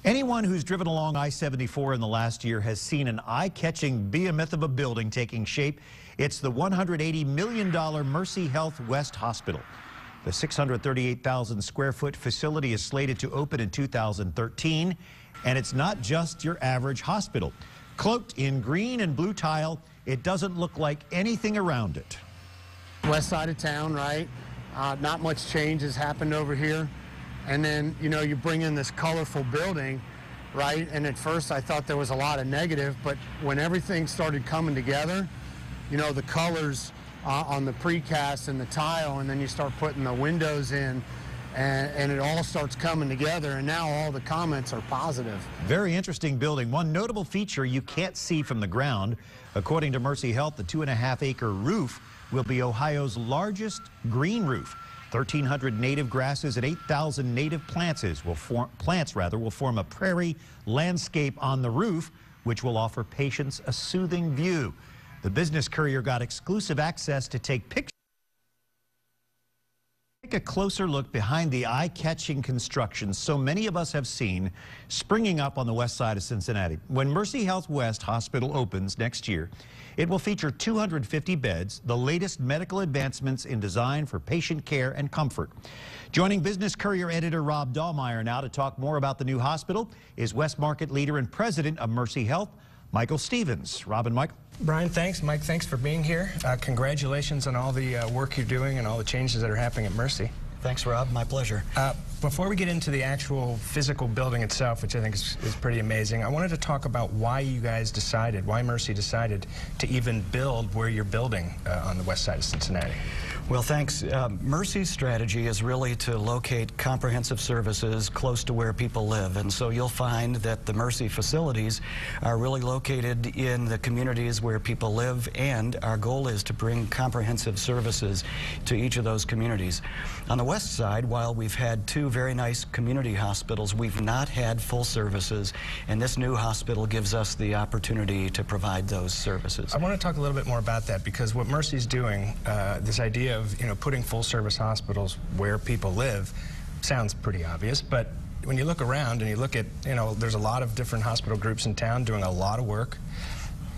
Anyone who's driven along I-74 in the last year has seen an eye-catching behemoth of a building taking shape. It's the $180 million Mercy Health West Hospital. The 638,000 square foot facility is slated to open in 2013, and it's not just your average hospital. Cloaked in green and blue tile, it doesn't look like anything around it. West side of town, right? Not much change has happened over here. And then, you know, you bring in this colorful building, right? And at first I thought there was a lot of negative, but when everything started coming together, you know, the colors on the precast and the tile, and then you start putting the windows in, and it all starts coming together, and now all the comments are positive. Very interesting building. One notable feature you can't see from the ground. According to Mercy Health, the 2.5-acre roof will be Ohio's largest green roof. 1,300 native grasses and 8,000 native plants will form a prairie landscape on the roof, which will offer patients a soothing view. The Business Courier got exclusive access to take pictures. Take a closer look behind the eye-catching construction so many of us have seen springing up on the west side of Cincinnati. When Mercy Health West Hospital opens next year, it will feature 250 beds, the latest medical advancements in design for patient care and comfort. Joining Business Courier editor Rob Dahlmeyer now to talk more about the new hospital is West Market leader and president of Mercy Health, Michael Stevens. Rob and Michael. Brian, thanks. Mike, thanks for being here. Congratulations on all the work you're doing and all the changes that are happening at Mercy. Thanks, Rob. My pleasure. Before we get into the actual physical building itself, which I think is pretty amazing, I wanted to talk about why you guys decided, why Mercy decided to even build where you're building on the west side of Cincinnati. Well, thanks. Mercy's strategy is really to locate comprehensive services close to where people live. And so you'll find that the Mercy facilities are really located in the communities where people live, and our goal is to bring comprehensive services to each of those communities. On the west side, while we've had two very nice community hospitals, we've not had full services, and this new hospital gives us the opportunity to provide those services. I want to talk a little bit more about that, because what Mercy's doing, this idea of, you know, putting full-service hospitals where people live sounds pretty obvious, but when you look around and you look at, you know, there's a lot of different hospital groups in town doing a lot of work.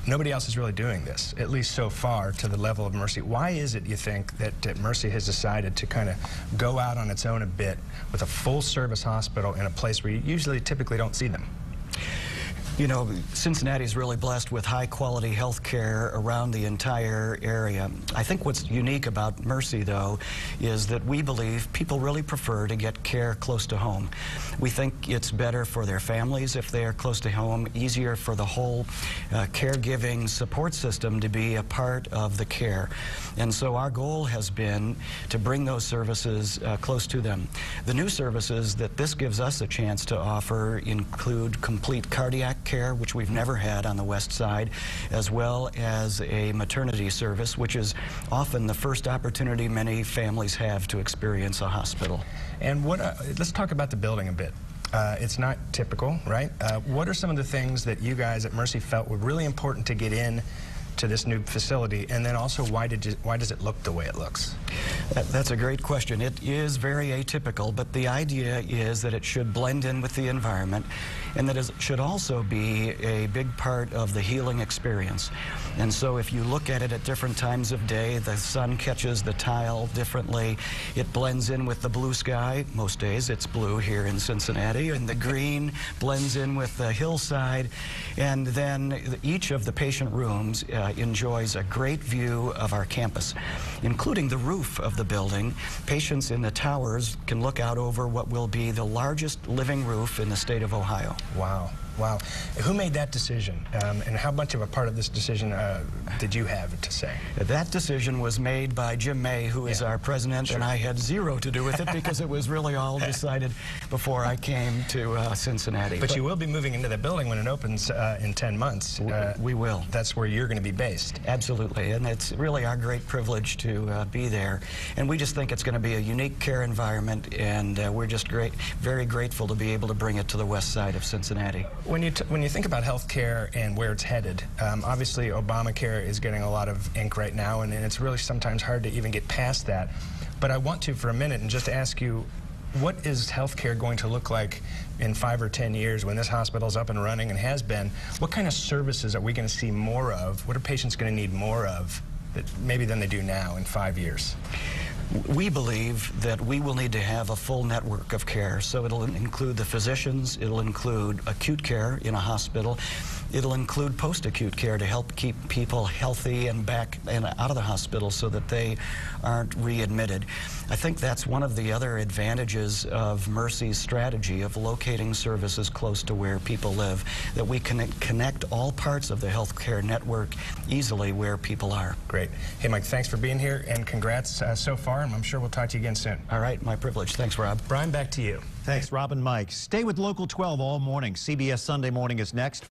Nobody else is really doing this, at least so far, to the level of Mercy. Why is it, you think, that Mercy has decided to kind of go out on its own a bit with a full-service hospital in a place where you typically don't see them? You know, Cincinnati's really blessed with high-quality health care around the entire area. I think what's unique about Mercy, though, is that we believe people really prefer to get care close to home. We think it's better for their families if they are close to home, easier for the whole caregiving support system to be a part of the care. And so our goal has been to bring those services close to them. The new services that this gives us a chance to offer include complete cardiac care, which we've never had on the west side, as well as a maternity service, which is often the first opportunity many families have to experience a hospital. And let's talk about the building a bit. It's not typical, right? What are some of the things that you guys at Mercy felt were really important to get in to this new facility, and then also why does it look the way it looks? That's a great question. It is very atypical, but the idea is that it should blend in with the environment, and that it should also be a big part of the healing experience. And so if you look at it at different times of day, the sun catches the tile differently. It blends in with the blue sky. Most days it's blue here in Cincinnati, and the green blends in with the hillside. And then each of the patient rooms enjoys a great view of our campus, including the roof of the building. Patients in the towers can look out over what will be the largest living roof in the state of Ohio. Wow. Wow. Who made that decision, and how much of a part of this decision did you have to say? That decision was made by Jim May, who is our president, sure. And I had zero to do with it because it was really all decided before I came to Cincinnati. But you will be moving into the building when it opens in 10 months. We will. That's where you're going to be based. Absolutely, and it's really our great privilege to be there. And we just think it's going to be a unique care environment, and we're just very grateful to be able to bring it to the west side of Cincinnati. When you think about health care and where it's headed, obviously Obamacare is getting a lot of ink right now, and it's really sometimes hard to even get past that. But I want to, for a minute, and just ask you, what is healthcare going to look like in 5 or 10 years when this hospital's up and running and has been? What kind of services are we going to see more of? What are patients going to need more of that maybe than they do now in 5 years? We believe that we will need to have a full network of care. So it'll include the physicians, it'll include acute care in a hospital, it'll include post-acute care to help keep people healthy and back and out of the hospital so that they aren't readmitted. I think that's one of the other advantages of Mercy's strategy of locating services close to where people live, that we connect all parts of the healthcare network easily where people are. Great. Hey, Mike, thanks for being here, and congrats so far, and I'm sure we'll talk to you again soon. All right, my privilege. Thanks, Rob. Brian, back to you. Thanks, Rob and Mike. Stay with Local 12 all morning. CBS Sunday Morning is next.